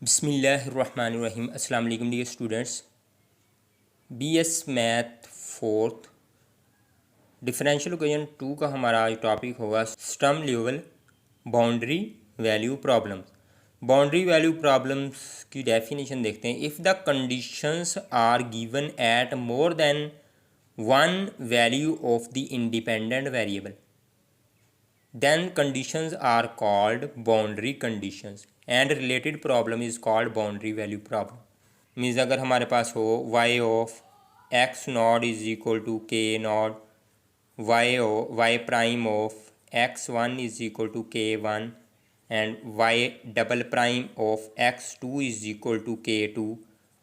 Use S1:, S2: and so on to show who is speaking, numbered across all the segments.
S1: बिस्मिल्लाहिर्रहमानिर्रहीम। अस्सलाम वालेकुम dear students. BS math fourth differential equation 2 का हमारा आज टॉपिक होगा Sturm Liouville boundary value problems. Boundary value problems की डेफिनेशन देखते हैं। If the conditions are given at more than one value of the independent variable then conditions are called boundary conditions and related problem is called boundary value problem। Means अगर हमारे पास हो y of x not is equal to k not, y prime of x1 is equal to k1 and y double prime of x2 is equal to k2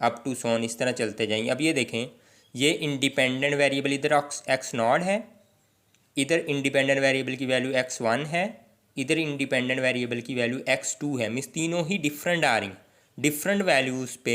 S1: up to so on, इस तरह चलते जाएंगे। अब ये देखें, ये इंडिपेंडेंट वेरिएबल इधर x not है, इधर इंडिपेंडेंट वेरिएबल की वैल्यू x1 है, इधर इंडिपेंडेंट वेरिएबल की वैल्यू x2 है। मीन्स तीनों ही डिफरेंट आ रही हैं, डिफरेंट वैल्यूज़ पे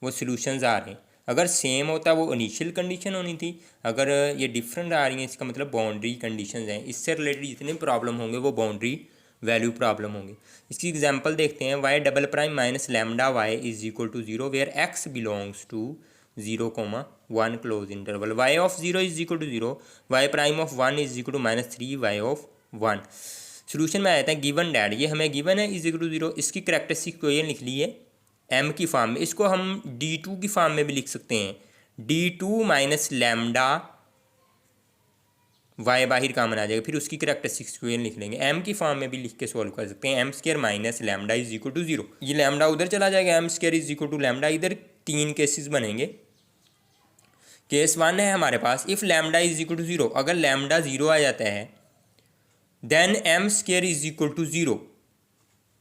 S1: वो सॉल्यूशंस आ रहे हैं। अगर सेम होता वो इनिशियल कंडीशन होनी थी, अगर ये डिफरेंट आ रही हैं इसका मतलब बाउंड्री कंडीशंस हैं। इससे रिलेटेड जितने प्रॉब्लम होंगे वो बाउंड्री वैल्यू प्रॉब्लम होंगी। इसकी एग्जांपल देखते हैं। y double prime minus lambda y is equal to 0 where x belongs to 0,1 close interval. y of 0 is equal to 0, y prime of 1 is equal to -3 y of 1। Solution में आया था given that, ये हमें given है is equal to 0। इसकी characteristic equation लिख ली है m की फॉर्म में। इसको हम d2 की फॉर्म में भी लिख सकते हैं। d2 माइनस लैम्डा y बाहर कामन आ जाएगा, फिर उसकी करेक्टरिस्टिक इक्वेशन लिख लेंगे। m की फॉर्म में भी लिख के सॉल्व कर सकते हैं। m square minus lambda is equal to 0। ये लैम्डा उधर चला जाएगा, m square is equal to lambda. इधर तीन केसेस बनेंगे। केस 1 है हमारे पास, if lambda is equal to 0, अगर लैम्डा 0 आ जाता है then m square is equal to 0।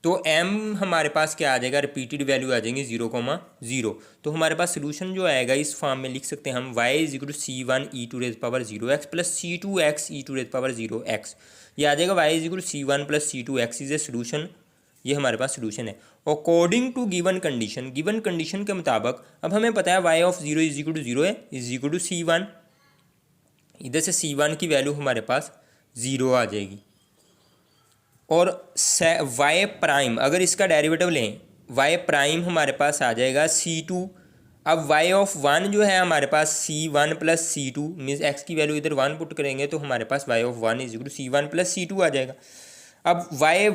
S1: तो m हमारे पास क्या आ जाएगा, रिपीटेड वैल्यू आ जाएंगे 0,0। तो हमारे पास सोल्यूशन जो आएगा इस फॉर्म में लिख सकते हैं हम y is equal to c1 e to raise power 0x plus c2x e to raise power 0x। ये आ जाएगा y is equal to c1 plus c2x is a solution. ये हमारे पास सोल्यूशन है according to given condition. Given condition के मुताबिक अब हमें पता है y of 0 is equal to 0 है, इज इक्वल टू c1। इधर से c1 की वैल्यू हमारे पास 0 आ जाएगी। और y प्राइम अगर इसका डेरिवेटिव लें, y प्राइम हमारे पास आ जाएगा c2। अब y ऑफ 1 जो है हमारे पास c1 plus c2, means x की वैल्यू इधर 1 पुट करेंगे तो हमारे पास y of 1 is equal to c1 plus c2 आ जाएगा। अब y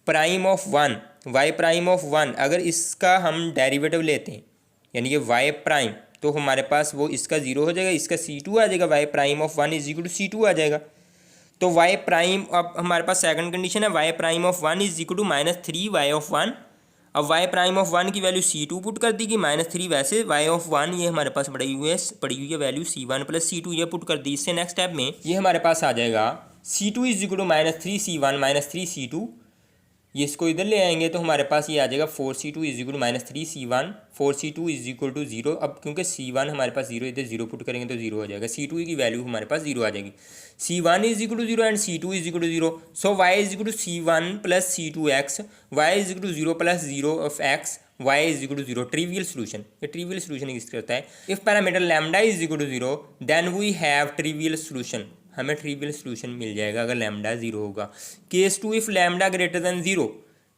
S1: प्राइम ऑफ 1 अगर इसका हम डेरिवेटिव लेते हैं यानी कि y प्राइम, तो हमारे पास वो इसका 0 हो जाएगा, इसका c2 आ जाएगा। y prime of 1 is equal to c2 आ जाएगा। तो y प्राइम, अब हमारे पास सेकंड कंडीशन है y prime of 1 is equal to -3 y of 1। अब y प्राइम ऑफ 1 की वैल्यू c2 पुट कर दी गई, -3 वैसे y ऑफ 1 ये हमारे पास पड़ी हुई है वैल्यू c1 प्लस c2 ये पुट कर दी। इससे नेक्स्ट स्टेप में ये हमारे पास आ जाएगा c2 is equal to -3c1 -3c2। ये इसको इधर ले आएंगे तो हमारे पास ये आ जाएगा 4c2 is equal to -3c1, 4c2 is equal to 0। अब क्योंकि c1 हमारे पास 0, इधर 0 पुट करेंगे तो 0 हो जाएगा। c2 की वैल्यू हमारे पास 0 आ जाएगी। c1 is equal to 0 and c2 is equal to 0। So y is equal to c1 plus c2x, y is equal to 0 plus 0 of x, y is equal to 0। Trivial solution, ये trivial solution किस करता है। If parameter lambda is equal to 0 then we have trivial solution. हमें trivial solution मिल जाएगा अगर lambda 0 होगा। Case 2 if lambda greater than 0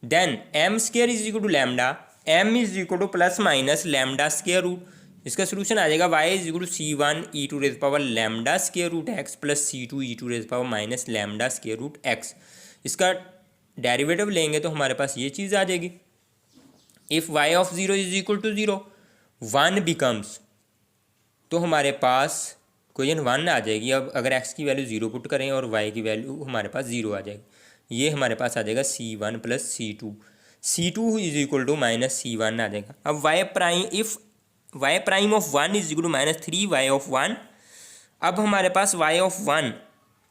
S1: then m square is equal to lambda, m is equal to plus minus lambda square root. इसका solution आ जाएगा y is equal to c1 e to raise power lambda square root x plus c2 e to raise power minus lambda square root x। इसका derivative लेंगे तो हमारे पास ये चीज़ आ जाएगी। If y of 0 is equal to 0 1 becomes, तो हमारे पास इक्वेशन 1 आ जाएगी। अब अगर x की वैल्यू 0 पुट करें और y की वैल्यू हमारे पास 0 आ जाएगी। ये हमारे पास आ जाएगा c1 plus c2 is equal to -c1 आ जाएगा। अब y prime, if y prime of 1 is equal to -3 y of 1। अब हमारे पास y ऑफ 1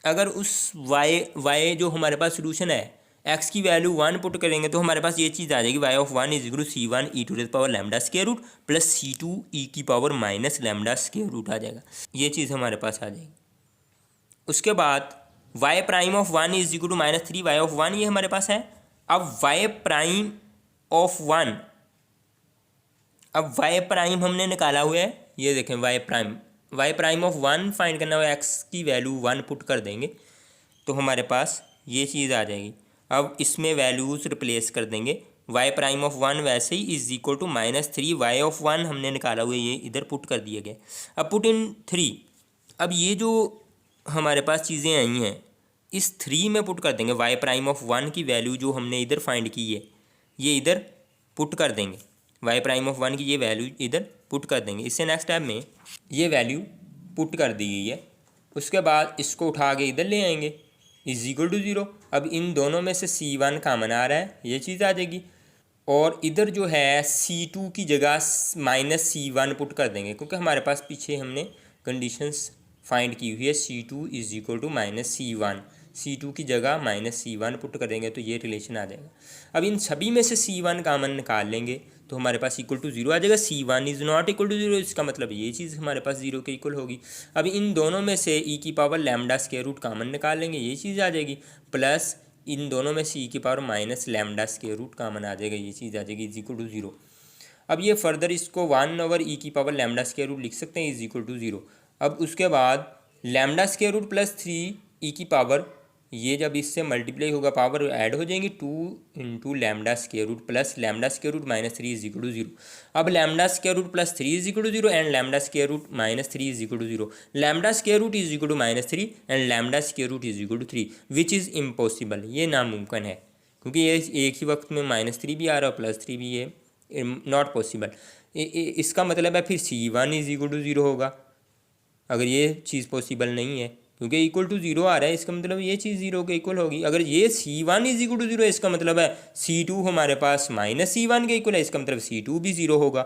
S1: अगर उस y जो हमारे पास सोल्यूशन है x की वैल्यू 1 पुट करेंगे तो हमारे पास ये चीज़ आ जाएगी y of 1 is equal to c1 e to raise power lambda square root plus c2 e की power minus lambda square root आ जाएगा। ये चीज़ हमारे पास आ जाएगी। उसके बाद y prime of 1 is equal to -3 y of 1 ये हमारे पास है। अब y प्राइम ऑफ 1, अब y प्राइम हमने निकाला हुआ है, ये देखें y प्राइम ऑफ 1 फाइंड करना हुआ, x की वैल्यू 1 पुट कर देंगे तो हमारे पास ये चीज़ आ जाएगी। अब इसमें वैल्यूज़ रिप्लेस कर देंगे। वाई प्राइम ऑफ वन वैसे ही is equal to -3 y of one हमने निकाला हुआ ये इधर पुट कर दिया गया। अब पुट इन 3। अब ये जो हमारे पास चीज़ें आई हैं इस 3 में पुट कर देंगे। वाई प्राइम ऑफ वन की वैल्यू जो हमने इधर फाइंड की है ये इधर पुट कर देंगे। वाई प्राइम ऑफ वन की ये वैल्यू इधर पुट कर देंगे। इससे नेक्स्ट स्टेप में ये वैल्यू पुट कर दी गई है। उसके बाद इसको उठा के इधर ले आएंगे इज इक्वल टू 0। अब इन दोनों में से C1 कॉमन आ रहा है, ये चीज़ आ जाएगी। और इधर जो है C2 की जगह -C1 पुट कर देंगे, क्योंकि हमारे पास पीछे हमने कंडीशंस फाइंड की हुई है C2 is equal to -C1। C2 की जगह -C1 पुट कर देंगे तो ये रिलेशन आ जाएगा। अब इन सभी में से C1 कॉमन निकाल लेंगे तो हमारे पास इक्वल टू 0 आ जाएगा। C1 is not equal to 0, इसका मतलब ये चीज़ हमारे पास 0 के इक्वल होगी। अब इन दोनों में से e की power lambda square root common निकाल लेंगे, ये चीज़ आ जाएगी। प्लस इन दोनों में से e की power minus lambda square root common आ जाएगा, ये चीज़ आ जाएगी इज इक्वल टू 0। अब ये फर्दर इसको 1/e की पावर लैम्डा स्क्वायर रूट लिख सकते हैं इज इक्वल टू 0। अब उसके बाद lambda square root plus 3 e की पावर, ये जब इससे मल्टीप्लाई होगा पावर ऐड हो जाएंगी 2 into lambda square root plus lambda square root -3 is equal to 0। अब lambda square root plus 3 is equal to 0 and lambda square root -3 is equal to 0। Lambda square root is equal to -3 and lambda square root is equal to 3 which is impossible, ये नामुमकिन है क्योंकि ये एक ही वक्त में -3 भी आ रहा है और +3 भी, ये नॉट पॉसिबल। इसका मतलब है फिर C1 इज इक्वल टू 0 होगा अगर ये चीज़ पॉसिबल नहीं है, क्योंकि इक्वल टू 0 आ रहा है, इसका मतलब ये चीज़ 0 के इक्वल होगी। अगर ये C1 इज इक्वल टू 0 है इसका मतलब है C2 हमारे पास -C1 के इक्वल है, इसका मतलब C2 भी 0 होगा।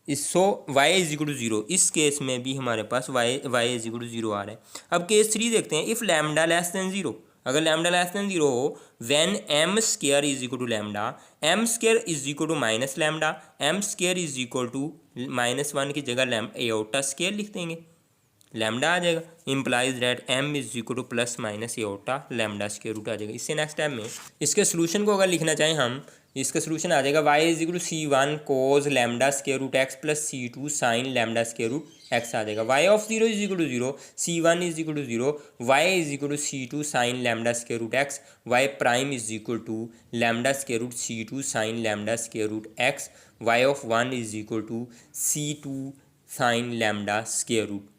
S1: सो y इज इक्वल टू 0, इस केस में भी हमारे पास y इज इक्वल टू 0 आ रहा है। अब केस 3 देखते हैं। इफ़ लैम्डा लेस दैन 0, अगर लैम्डा लेस दैन 0 हो when m square is equal to lambda, m square is equal to minus lambda, m square is equal to -1 की जगह aorta square लिख देंगे, लैम्डा आ जाएगा। Implies that m is equal to plus minus iota lambda square root आ जाएगा। इससे next time में इसके सोल्यूशन को अगर लिखना चाहें हम, इसका सोल्यूशन आ जाएगा y is equal to C1 cos lambda square root x plus C2 sine lambda square root x आ जाएगा। y of 0 is equal to 0, C1 is equal to 0, y is equal to C2 sine lambda square root x, y prime is equal to lambda square root C2 sine lambda square root x, y of 1 is equal to C2 sine lambda square root.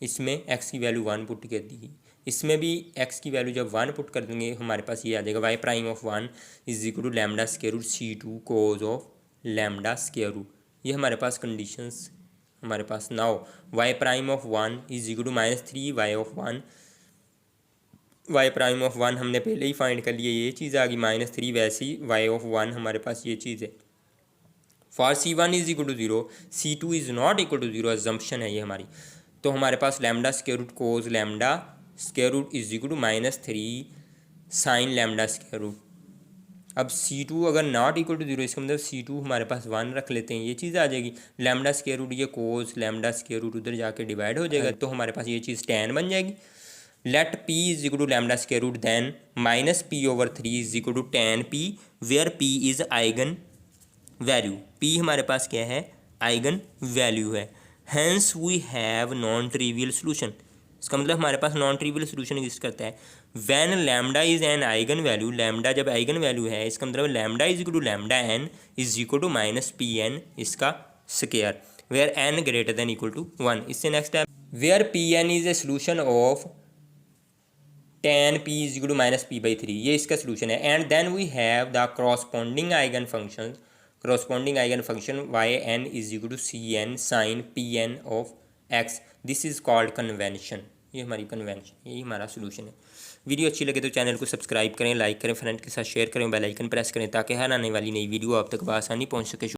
S1: इसमें x की value 1 put कर दी, इसमें भी x की value जब 1 put कर देंगे हमारे पास ये आ जाएगा y prime of 1 is equal to lambda square root C2 cos of lambda square root. ये हमारे पास कंडीशंस हमारे पास now y prime of 1 is equal to -3 y of 1, y prime of 1 हमने पहले ही फाइंड कर लिया, ये चीज़ आ गई -3, वैसे ही y ऑफ 1 हमारे पास ये चीज़ है। For C1 is equal to 0, C2 is not equal to 0, assumption है ये हमारी। तो हमारे पास lambda square root cos lambda square root is equal to -3 sine lambda square root. अब C2 अगर नॉट इक्वल टू 0, इसका मतलब C2 हमारे पास 1 रख लेते हैं, ये चीज़ आ जाएगी। लैम्डा स्क्वायर रूट ये कोज लैम्डा स्क्वायर रूट उधर जाके डिवाइड हो जाएगा, तो हमारे पास ये चीज़ tan बन जाएगी। Let p is equal to lambda square root then -p/3 is equal to tan p where p is eigen value. p हमारे पास क्या है, आइगन वैल्यू है। Hence we have non trivial solution, इसका मतलब हमारे पास नॉन ट्रिवियल सोल्यूशन एग्जिस्ट करता है when lambda is an eigen value. Lambda जब आइगन वैल्यू है इसका मतलब lambda is equal to lambda n is equal to -pn इसका square, where n greater than equal to 1। इससे नेक्स्ट है where pn is a solution of tan p is equal to -p/3, ये इसका सोल्यूशन है। And then we have the corresponding eigen function, corresponding eigen function yn is equal to cn sin pn of x, this is called convention. ये हमारी convention, यही हमारा solution है। Video अच्छी लगे तो चैनल को सब्सक्राइब करें, लाइक करें, फ्रेंड के साथ शेयर करें, बेल आइकन प्रेस करें ताकि हर आने वाली नई वीडियो आप तक बआसानी पहुंच सके।